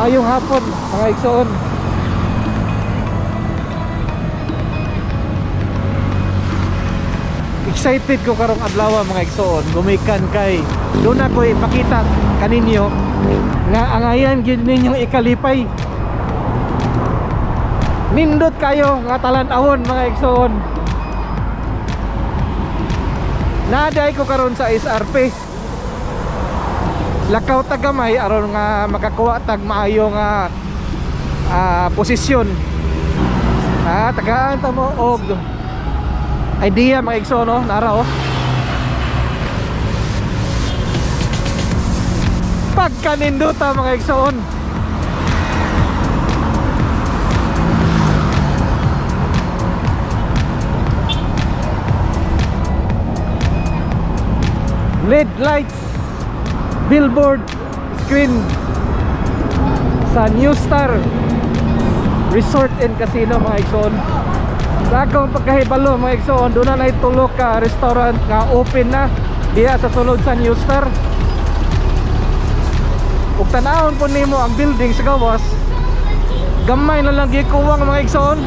Maayong hapon mga igsoon. Excited ko karong adlaw mga igsoon. Gumikan kay doon ako ipakita kaninyo nga angayan gyud ninyong ikalipay. Nindot kayo nga talan-ahon mga igsoon. Naday ko karon sa SRP. Lakaw tagamay aron nga makakuha tag maayo nga posisyon. Tagaan ta mo og idea mga igsoon no, nara oh. Pagkanindota mga igsoon. LED lights, billboard screen sa New Star Resort and Casino mga igsoon. Sa akong pagkahibalo mga igsoon, doon na tulok ka restaurant nga open na diya sa sulod sa New Star. Ug tanawon po nimo ang building sa gawas, gamay na lang gikuwang mga igsoon.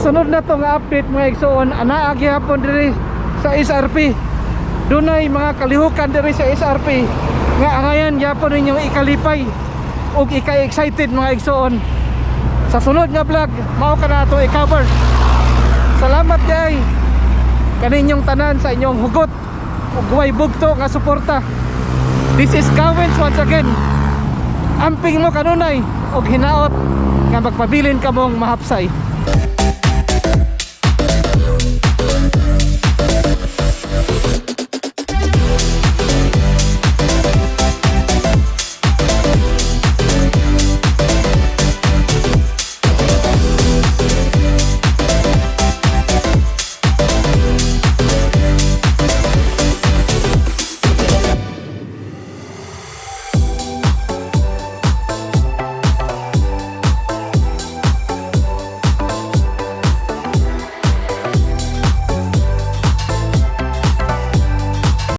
sunod na to nga update mga igsoon, anaa gihapon diri sa SRP. Dunay mga kalihukan diri sa SRP nga angayan gyapon ninyong ikalipay ug ika-excited mga igsoon. Sa sunod nga vlog mao kana to i-cover. Salamat kay kaninyong tanan sa inyong hugot ug way bugto nga suporta. This is Gawens once again. Amping mo kanunay og hinaot nga magpabilin kamong mahapsay.